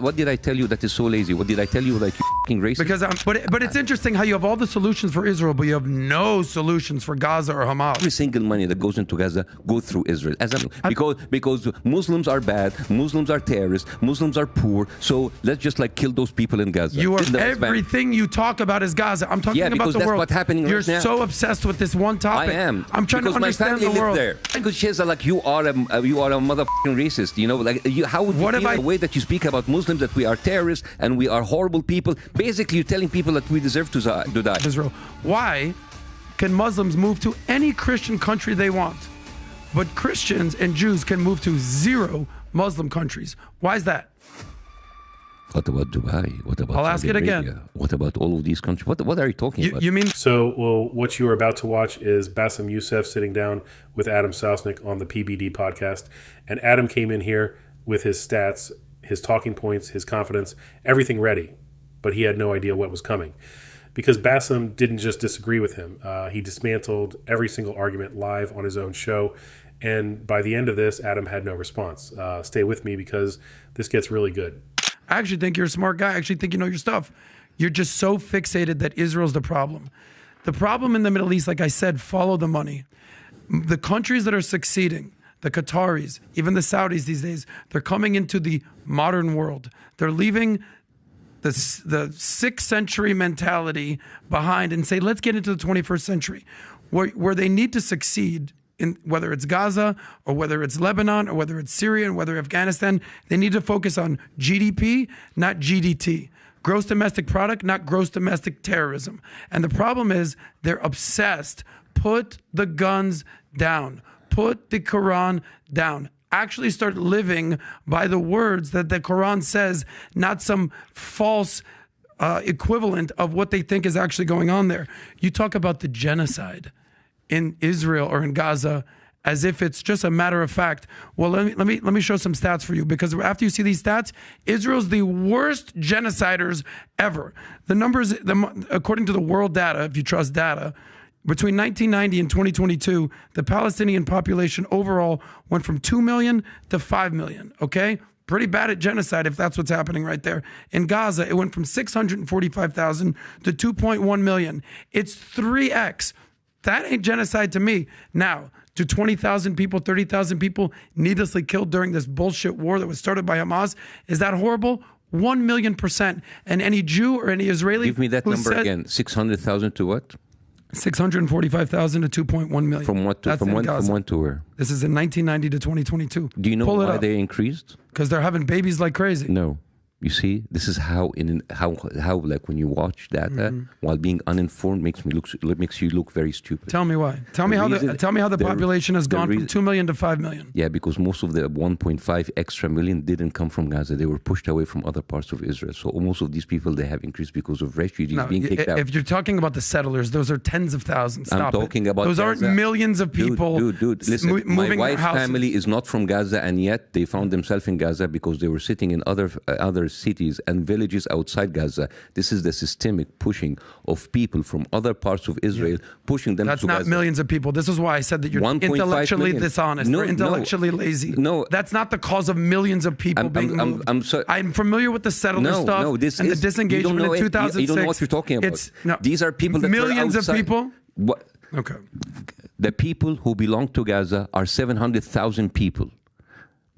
What did I tell you that is so lazy? What did I tell you that you fucking racist? Because but it's interesting how you have all the solutions for Israel, but you have no solutions for Gaza or Hamas. Every single money that goes into Gaza goes through Israel. Because Muslims are bad, Muslims are terrorists, Muslims are poor. So let's just kill those people in Gaza. Everything you talk about is Gaza. I'm talking about the that's world. What's happening You're right now. so obsessed with this one topic. I am. I'm trying to understand the world. There. Because she says you are a motherfucking racist. How would you feel the way that you speak about Muslims, that we are terrorists and we are horrible people? Basically, you're telling people that we deserve to die. Israel. Why can Muslims move to any Christian country they want, but Christians and Jews can move to 0 Muslim countries? Why is that? What about Dubai? What about I'll ask it Arabia? again. What about all of these countries? What are you talking about? You mean what you are about to watch is Bassem Youssef sitting down with Adam Sosnick on the PBD podcast. And Adam came in here with his stats, his talking points, his confidence, everything ready. But he had no idea what was coming. Because Bassem didn't just disagree with him. He dismantled every single argument live on his own show. And by the end of this, Adam had no response. Stay with me because this gets really good. I actually think you're a smart guy. I actually think you know your stuff. You're just so fixated that Israel's the problem. The problem in the Middle East, like I said, follow the money. The countries that are succeeding, the Qataris, even the Saudis these days, they're coming into the modern world. They're leaving the 6th century mentality behind and say, let's get into the 21st century, where they need to succeed. In whether it's Gaza or whether it's Lebanon or whether it's Syria and whether Afghanistan, they need to focus on GDP, not GDT. Gross domestic product, not gross domestic terrorism. And the problem is they're obsessed. Put the guns down. Put the Quran down. Actually start living by the words that the Quran says, not some false equivalent of what they think is actually going on there. You talk about the genocide in Israel or in Gaza as if it's just a matter of fact. Well, let me show some stats for you, because after you see these stats, Israel's the worst genociders ever. The numbers, according to the world data, if you trust data, between 1990 and 2022, the Palestinian population overall went from 2 million to 5 million, okay? Pretty bad at genocide if that's what's happening right there. In Gaza, it went from 645,000 to 2.1 million. It's 3x. That ain't genocide to me. Now, do 20,000 people, 30,000 people needlessly killed during this bullshit war that was started by Hamas? Is that horrible? 1,000,000%. And any Jew or any Israeli... Give me that number again. 600,000 to what? 645,000 to 2.1 million. From what to, from when to where? This is in 1990 to 2022. Do you know why they increased? Because they're having babies like crazy. No. You see, this is how like when you watch data while being uninformed makes you look very stupid. Tell me why. Tell me how the population has gone from 2 million to 5 million. Yeah, because most of the 1.5 extra million didn't come from Gaza. They were pushed away from other parts of Israel. So most of these people, they have increased because of refugees being kicked out. If you're talking about the settlers, those are tens of thousands. Stop I'm talking about those Gaza. Aren't millions of people. Dude, listen. My wife's family is not from Gaza, and yet they found themselves in Gaza because they were sitting in other cities and villages outside Gaza. This is the systemic pushing of people from other parts of Israel, pushing them to Gaza. That's not millions of people. This is why I said that you're intellectually dishonest or intellectually lazy. No. That's not the cause of millions of people being moved. I'm familiar with the settler stuff and the disengagement in 2006. You don't know what you're talking about. These are people that millions were outside. Of people? What? Okay. The people who belong to Gaza are 700,000 people.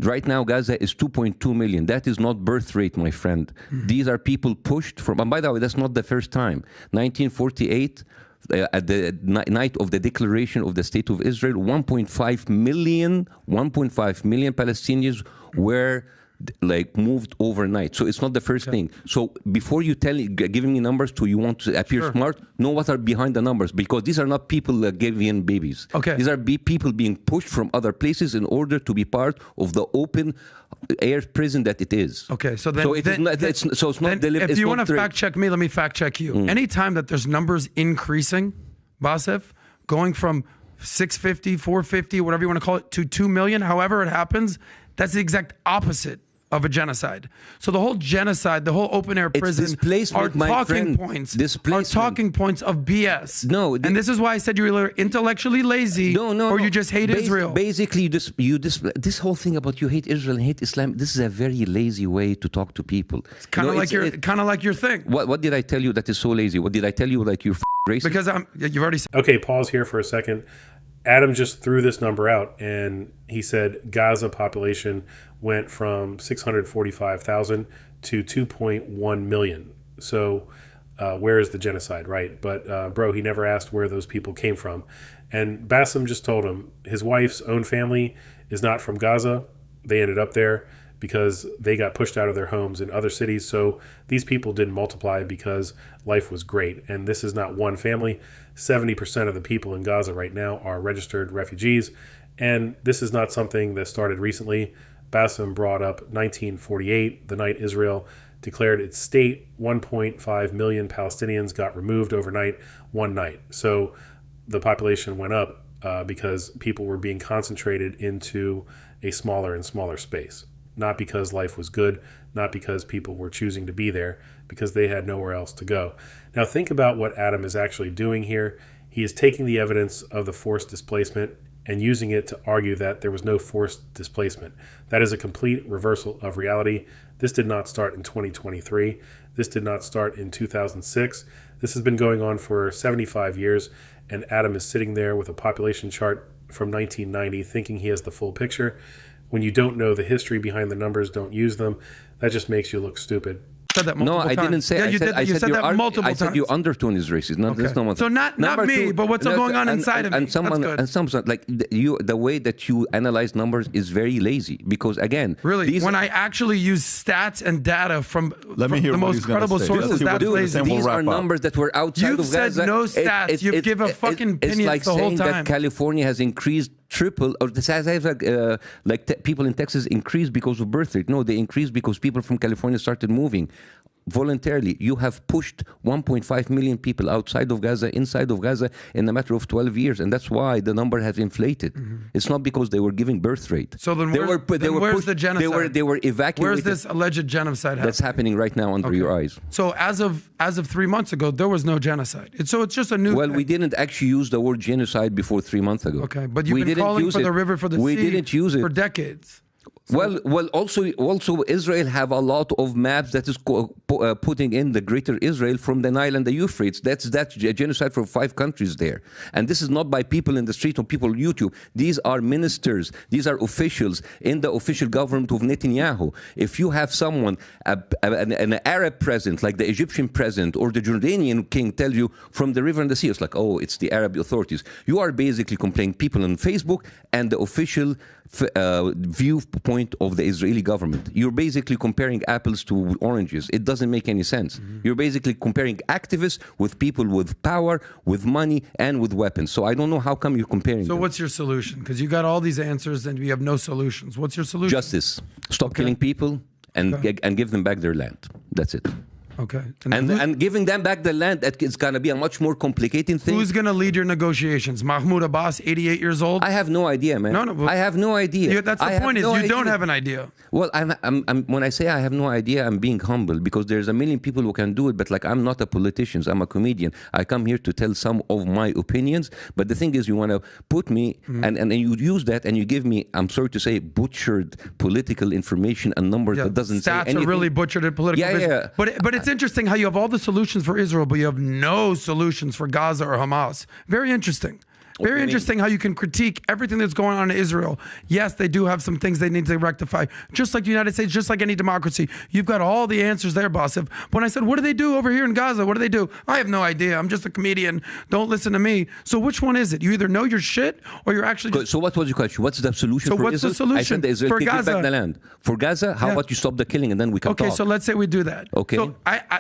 Right now, Gaza is 2.2 million. That is not birth rate, my friend. These are people pushed from... And by the way, that's not the first time. 1948, at the night of the declaration of the State of Israel, 1.5 million Palestinians were moved overnight. So it's not the first thing. So before you giving me numbers you want to appear smart, know what are behind the numbers, because these are not people giving babies. Okay. These are people being pushed from other places in order to be part of the open air prison that it is. Okay, so then... it's not delivered. If you want to fact check me, let me fact check you. Anytime that there's numbers increasing, Bassem, going from 650, 450, whatever you want to call it, to 2 million, however it happens, that's the exact opposite of a genocide. So the whole genocide, the whole open air prison are talking points. Are talking points of BS. No, and this is why I said you were intellectually lazy. Or you just hate Israel. Basically, this whole thing about you hate Israel and hate Islam. This is a very lazy way to talk to people. It's kind of like your thing. What did I tell you that is so lazy? What did I tell you like you're racist? Because you've already said. Okay, pause here for a second. Adam just threw this number out, and he said Gaza population went from 645,000 to 2.1 million. So where is the genocide, right? But bro, he never asked where those people came from. And Bassem just told him his wife's own family is not from Gaza. They ended up there because they got pushed out of their homes in other cities. So these people didn't multiply because life was great. And this is not one family. 70% of the people in Gaza right now are registered refugees. And this is not something that started recently. Bassem brought up 1948, the night Israel declared its state. 1.5 million Palestinians got removed overnight, one night. So the population went up because people were being concentrated into a smaller and smaller space. Not because life was good, not because people were choosing to be there, because they had nowhere else to go. Now think about what Adam is actually doing here. He is taking the evidence of the forced displacement and using it to argue that there was no forced displacement. That is a complete reversal of reality. This did not start in 2023. This did not start in 2006. This has been going on for 75 years, and Adam is sitting there with a population chart from 1990 thinking he has the full picture. When you don't know the history behind the numbers, don't use them. That just makes you look stupid. Said that multiple times. I didn't say. Yeah, you said that multiple times. I said your undertone is racist. So not me, but what's going on inside of me. Someone like the way that you analyze numbers is very lazy because again, really, when I actually use stats and data from the most credible sources, that's lazy. These are numbers that were outside of Gaza. You've said no stats. You've given fucking opinions the whole time. It's like saying that California has increased triple, or the size people in Texas increased because of birth rate. No, they increased because people from California started moving voluntarily. You have pushed 1.5 million people outside of Gaza, inside of Gaza in a matter of 12 years, and that's why the number has inflated. It's not because they were giving birth rate. So then where's the genocide? They were evacuated. Where's this alleged genocide happening? That's happening right now under your eyes. So as of 3 months ago, there was no genocide. So it's just a new thing. We didn't actually use the word genocide before 3 months ago. Okay, but you've been calling for the river for the sea. We didn't use it for decades. Well, also Israel have a lot of maps that is putting in the greater Israel from the Nile and the Euphrates. That's genocide for 5 countries there. And this is not by people in the street or people on YouTube. These are ministers. These are officials in the official government of Netanyahu. If you have someone, an Arab president, like the Egyptian president or the Jordanian king tell you from the river and the sea, it's like, oh, it's the Arab authorities. You are basically complaining people on Facebook and the official viewpoint of the Israeli government. You're basically comparing apples to oranges. It doesn't make any sense. You're basically comparing activists with people with power, with money, and with weapons. So I don't know how come you're comparing them. What's your solution? Because you got all these answers and we have no solutions. What's your solution? Justice. Stop killing people and give them back their land. That's it. Okay. And giving them back the land, it's going to be a much more complicated thing. Who's going to lead your negotiations? Mahmoud Abbas, 88 years old? I have no idea, man. No, I have no idea. That's the point, you don't have an idea. Well, when I say I have no idea, I'm being humble because there's a million people who can do it, but like I'm not a politician, I'm a comedian. I come here to tell some of my opinions, but the thing is you want to put me, and you use that and you give me, I'm sorry to say, butchered political information and numbers that doesn't say anything. Stats are really butchered in political vision. But it's interesting how you have all the solutions for Israel, but you have no solutions for Gaza or Hamas. Very interesting. Very interesting how you can critique everything that's going on in Israel. Yes, they do have some things they need to rectify, just like the United States, just like any democracy. You've got all the answers there, Bassem. When I said, what do they do over here in Gaza? What do they do? I have no idea. I'm just a comedian. Don't listen to me. So which one is it? You either know your shit or you're actually just... So what was your question? What's the solution for Israel? So what's the solution? I said Israel for Gaza? Back the land. For Gaza, how about you stop the killing and then we can talk? Okay, so let's say we do that. Okay. So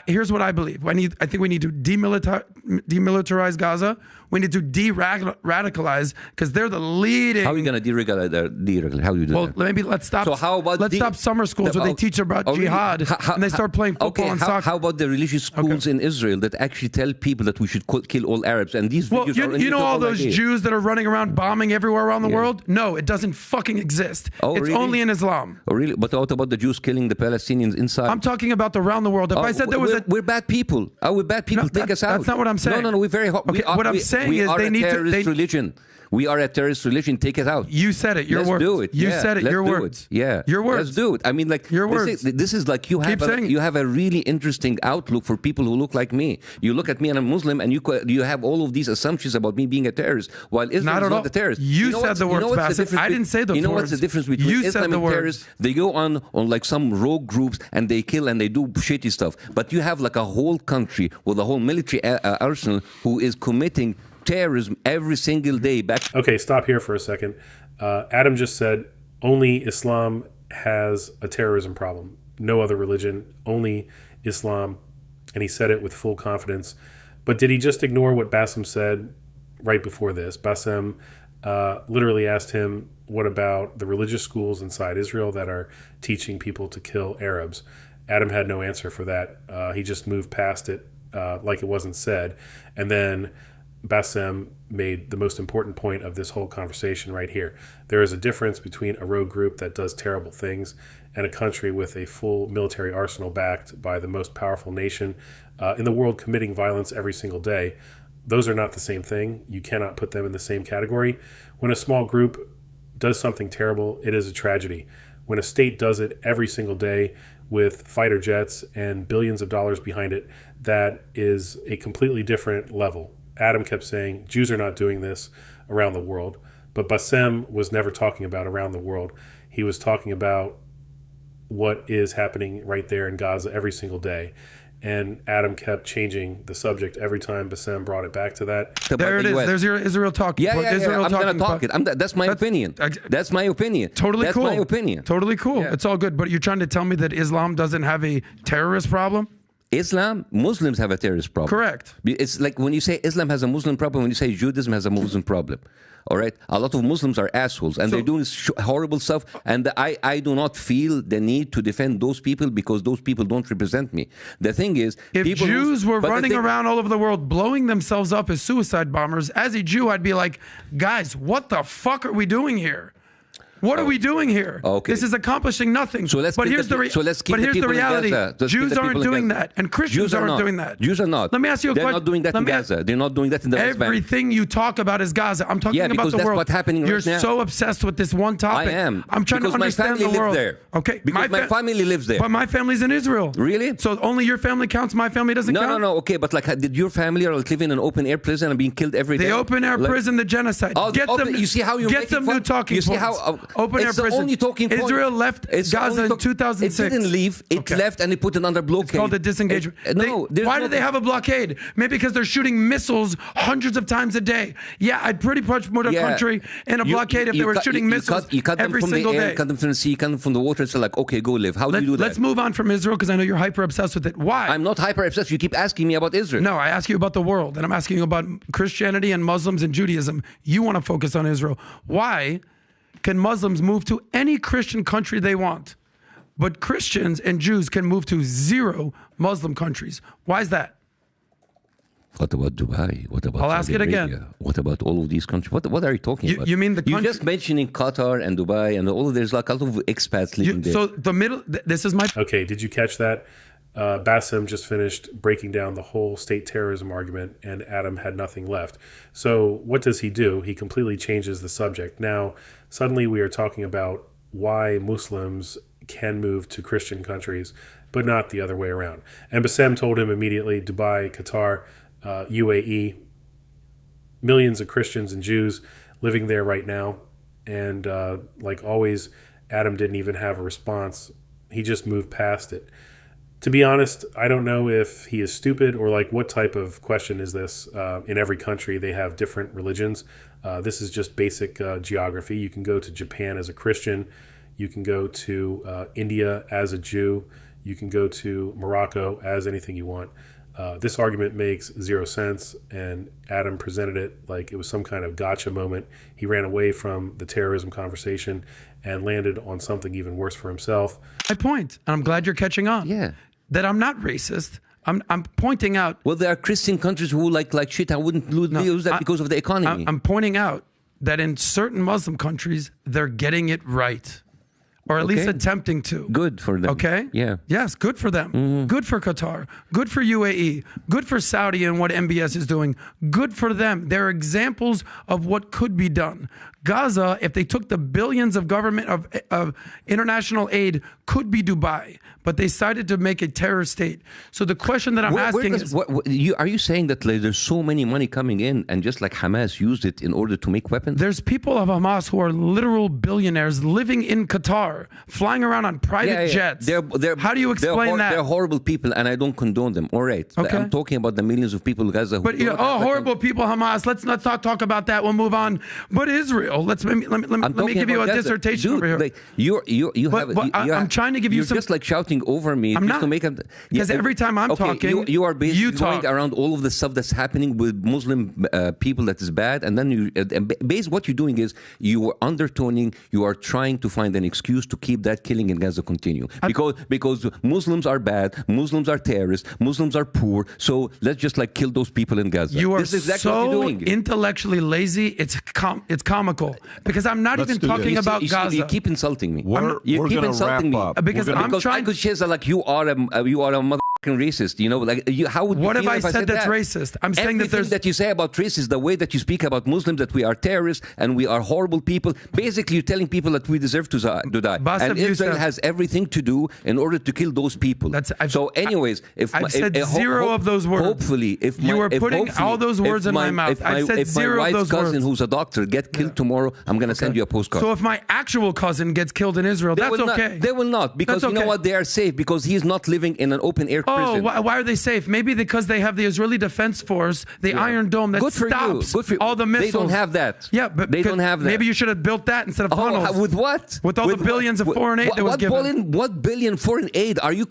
here's what I believe. I think we need to demilitarize Gaza. We need to de-radicalize radicalized because they're the leading. How are you going to deregulate? How do you do that? Well, maybe let's stop. So how about stop summer schools where they teach about jihad and they start playing football and soccer. How about the religious schools in Israel that actually tell people that we should kill all Arabs? And these videos are you know all those Jews that are running around bombing everywhere around the world? No, it doesn't fucking exist. It's only in Islam. Oh, really? But what about the Jews killing the Palestinians inside? I'm talking about around the world. If I said there was we're bad people. We're bad people. Take us out. That's not what I'm saying. No, we're very hot. Okay, what I'm saying is they need to. Religion. We are a terrorist religion. Take it out. You said it. Your words. Let's do it. You said it. Your words. Yeah. Your words. Let's do it. I mean, like your words. This is like you have a really interesting outlook for people who look like me. You look at me and I'm Muslim, and you have all of these assumptions about me being a terrorist, while Islam is not a terrorist. You said the words, Bassem. I didn't say those words. You know what's the difference between Islam and terrorists? They go on like some rogue groups and they kill and they do shitty stuff. But you have like a whole country with a whole military arsenal who is committing terrorism every single day. Okay, stop here for a second. Adam just said only Islam has a terrorism problem. No other religion, only Islam. And he said it with full confidence. But did he just ignore what Bassem said right before this? Bassem literally asked him, what about the religious schools inside Israel that are teaching people to kill Arabs? Adam had no answer for that. He just moved past it like it wasn't said. And then Bassem made the most important point of this whole conversation right here. There is a difference between a rogue group that does terrible things and a country with a full military arsenal backed by the most powerful nation in the world committing violence every single day. Those are not the same thing. You cannot put them in the same category. When a small group does something terrible, it is a tragedy. When a state does it every single day with fighter jets and billions of dollars behind it, that is a completely different level. Adam kept saying Jews are not doing this around the world, but Bassem was never talking about around the world. He was talking about what is happening right there in Gaza every single day. And Adam kept changing the subject every time Bassem brought it back to that. There it is. There's your Israel talking. Yeah. I'm going to talk it. That's my opinion. That's my opinion. Totally cool. That's my opinion. Totally cool. Yeah. It's all good. But you're trying to tell me that Islam doesn't have a terrorist problem? Muslims have a terrorist problem. Correct. It's like when you say Islam has a Muslim problem, when you say Judaism has a Muslim problem. All right? A lot of Muslims are assholes and they're doing horrible stuff. And I do not feel the need to defend those people because those people don't represent me. The thing is, if Jews were running around all over the world blowing themselves up as suicide bombers, as a Jew, I'd be like, guys, what the fuck are we doing here? What are we doing here? Okay. This is accomplishing nothing. But here's the reality. Jews aren't doing that, and Christians aren't doing that. Jews are not. Let me ask you a question. They're not doing that in Gaza. They're not doing that in the West Bank. Everything you talk about is Gaza. I'm talking about the world. That's what's happening right now. You're so obsessed with this one topic. I am. I'm trying to understand the world. There. Okay. Because my family lives there. But my family's in Israel. Really? So only your family counts. My family doesn't count. No. Okay, but like, did your family live in an open air prison and being killed every day? The open air prison, the genocide. You see how you're get some new talking points. You see how open air prison. Israel left Gaza in 2006. It didn't leave. It left and it put it under blockade. It's called a disengagement. Why do they have a blockade? Maybe because they're shooting missiles hundreds of times a day. Yeah, I'd pretty much put a country in a blockade if they were shooting missiles every single day. You cut them from the sea, you cut them from the water. It's like, okay, go live. How do you do that? Let's move on from Israel because I know you're hyper obsessed with it. Why? I'm not hyper obsessed. You keep asking me about Israel. No, I ask you about the world, and I'm asking you about Christianity and Muslims and Judaism. You want to focus on Israel. Why can Muslims move to any Christian country they want, but Christians and Jews can move to 0 Muslim countries? Why is that? What about Dubai? What about I'll ask it again. What about all of these countries? What are you talking about? You mean the country? You're just mentioning Qatar and Dubai and all of there's like a lot of expats living there. So the middle, this is my... Okay, did you catch that? Bassem just finished breaking down the whole state terrorism argument and Adam had nothing left. So what does he do? He completely changes the subject. Now, suddenly we are talking about why Muslims can move to Christian countries, but not the other way around. And Bassem told him immediately, Dubai, Qatar, UAE, millions of Christians and Jews living there right now. And like always, Adam didn't even have a response. He just moved past it. To be honest, I don't know if he is stupid or like what type of question is this. In every country, they have different religions. This is just basic geography. You can go to Japan as a Christian. You can go to India as a Jew. You can go to Morocco as anything you want. This argument makes zero sense, and Adam presented it like it was some kind of gotcha moment. He ran away from the terrorism conversation and landed on something even worse for himself. My point, and I'm glad you're catching on. Yeah. That I'm not racist. I'm pointing out. Well, there are Christian countries who like shit. I wouldn't lose that because of the economy. I'm pointing out that in certain Muslim countries, they're getting it right. Or at least attempting to. Good for them. Okay? Yeah. Yes, good for them. Good for Qatar. Good for UAE. Good for Saudi and what MBS is doing. Good for them. They're examples of what could be done. Gaza, if they took the billions of government of international aid, could be Dubai, but they decided to make a terror state. So the question that I'm asking is, are you saying that there's so many money coming in and just like Hamas used it in order to make weapons? There's people of Hamas who are literal billionaires living in Qatar, flying around on private jets. How do you explain that? They're horrible people, and I don't condone them. All right, okay. I'm talking about the millions of people in Gaza. But horrible people, Hamas. Let's not talk about that. We'll move on. But Israel. Let me give you a dissertation over here. Like I'm trying to give you you're some. just like shouting over me. I'm just not to make because every time I'm talking, you are basically going around all of the stuff that's happening with Muslim people that is bad, and then what you're doing is you are undertoning. You are trying to find an excuse to keep that killing in Gaza continue because Muslims are bad, Muslims are terrorists, Muslims are poor. So let's just like kill those people in Gaza. You are this is exactly what you're doing. Intellectually lazy. It's comical. Because I'm not even talking about Gaza. You keep insulting me. You keep insulting me because I'm trying. I could say like you are a motherfucking racist. You know, like how would you what feel have I if said that's that? Racist? I'm saying that Everything that you say about racists, the way that you speak about Muslims, that we are terrorists and we are horrible people. Basically, you're telling people that we deserve to die. Bassem And Israel has everything to do in order to kill those people. Anyways, if I've said zero of those words. Hopefully, if you were putting all those words in my mouth, I said zero of those words. If my wife's cousin, who's a doctor, get killed tomorrow, I'm going to send you a postcard. So if my actual cousin gets killed in Israel, that's okay. They will not, because you know what? They are safe because he's not living in an open air prison. Why are they safe? Maybe because they have the Israeli Defense Force, the Iron Dome that stops all the missiles. They don't have that. Yeah, but they don't have that. Maybe you should have built that instead of tunnels. With what? With all the billions of foreign aid that was given. What billion foreign aid are you?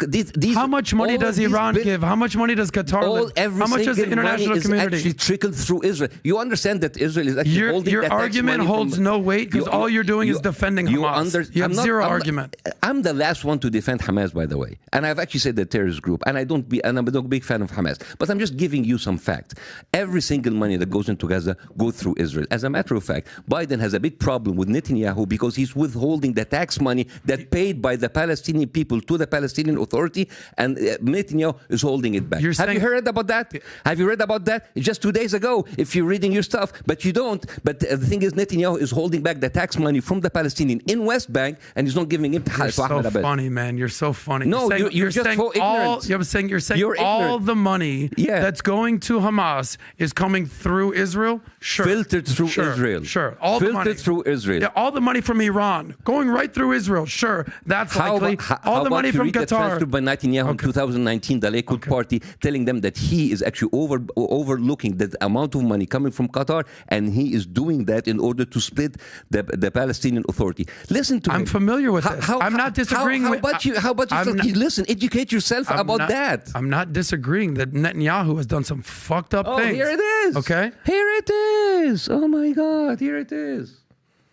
How much money does Iran give? How much money does Qatar give? How much does the international community? Actually trickled through Israel. You understand that Israel is actually holding your that tax argument money holds no weight because all you're doing is defending Hamas. You have zero argument. I'm the last one to defend Hamas, by the way, and I've actually said the terrorist group, and I'm a big fan of Hamas. But I'm just giving you some facts. Every single money that goes into Gaza goes through Israel. As a matter of fact, Biden has a big problem with Netanyahu because he's withholding the tax money that paid by the Palestinian people to the Palestinian Authority, and Netanyahu is holding it back. Have you heard about that? Have you read about that? Just 2 days ago, if you're reading your stuff, but you don't. But the thing is, Netanyahu is holding back the tax money from the Palestinian in West Bank, and he's not giving it to You're so funny, man. You're so funny. No, you're just so ignorant. You're saying all the money that's going to Hamas is coming through Israel? Sure. Filtered through Israel. Sure. All the money. Filtered through Israel. Yeah, all the money from Iran going right through Israel. Sure. That's likely. All the money from Qatar. The transfer by Netanyahu in 2019, the Likud party, telling them that he is actually overlooking the amount of money coming from Qatar, and he is doing that in order to split the Palestinian Authority. Listen to me. I'm familiar with this. I'm not disagreeing with... How about you listen, educate yourself about that. I'm not disagreeing that Netanyahu has done some fucked up things. Here it is. Okay? Here it is. Oh my God, here it is.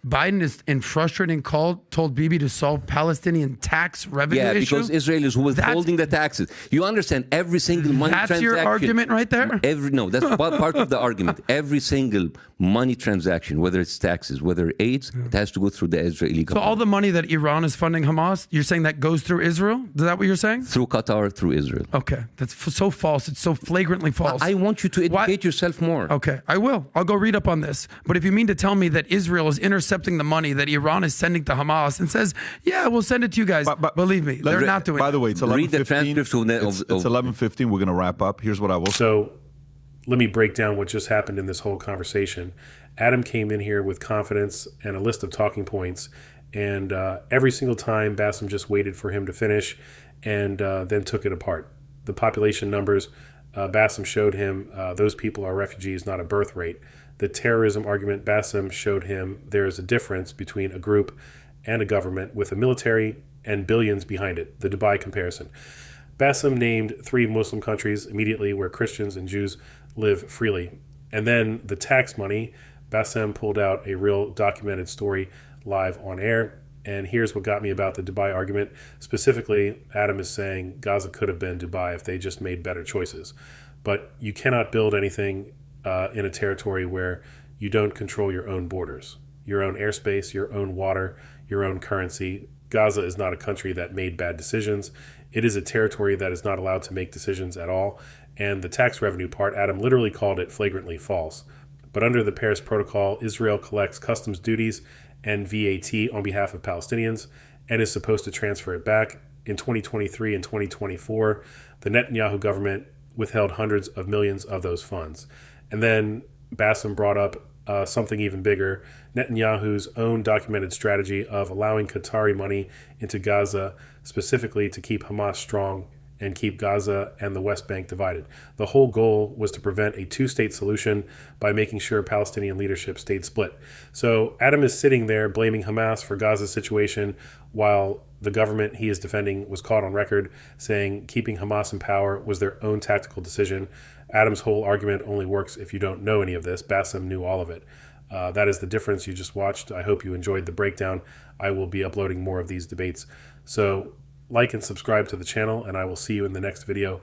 Biden is in frustrating call told Bibi to solve Palestinian tax revenue issue. Yeah, because Israel is withholding the taxes. You understand every single money transaction. That's your argument right there? That's part of the argument. Every single money transaction, whether it's taxes, whether it's it has to go through the Israeli government. So all the money that Iran is funding Hamas, you're saying that goes through Israel? Is that what you're saying? Through Qatar, through Israel. Okay. That's so false. It's so flagrantly false. I want you to educate yourself more. Okay, I will. I'll go read up on this. But if you mean to tell me that Israel is intercepting the money that Iran is sending to Hamas and says, yeah, we'll send it to you guys. But believe me, they're not doing it. By the way, it's 11:15. It's 11:15. We're going to wrap up. Here's what I will say. So let me break down what just happened in this whole conversation. Adam came in here with confidence and a list of talking points. And every single time, Bassem just waited for him to finish and then took it apart. The population numbers, Bassem showed him those people are refugees, not a birth rate. The terrorism argument, Bassem showed him there is a difference between a group and a government with a military and billions behind it, the Dubai comparison. Bassem named 3 Muslim countries immediately where Christians and Jews live freely. And then the tax money, Bassem pulled out a real documented story live on air. And here's what got me about the Dubai argument. Specifically, Adam is saying Gaza could have been Dubai if they just made better choices. But you cannot build anything in a territory where you don't control your own borders, your own airspace, your own water, your own currency. Gaza is not a country that made bad decisions. It is a territory that is not allowed to make decisions at all. And the tax revenue part, Adam literally called it flagrantly false. But under the Paris Protocol, Israel collects customs duties and VAT on behalf of Palestinians and is supposed to transfer it back. In 2023 and 2024, the Netanyahu government withheld hundreds of millions of those funds. And then Bassem brought up something even bigger, Netanyahu's own documented strategy of allowing Qatari money into Gaza specifically to keep Hamas strong and keep Gaza and the West Bank divided. The whole goal was to prevent a 2-state solution by making sure Palestinian leadership stayed split. So Adam is sitting there blaming Hamas for Gaza's situation while the government he is defending was caught on record saying keeping Hamas in power was their own tactical decision. Adam's whole argument only works if you don't know any of this. Bassem knew all of it. That is the difference you just watched. I hope you enjoyed the breakdown. I will be uploading more of these debates. So like and subscribe to the channel, and I will see you in the next video.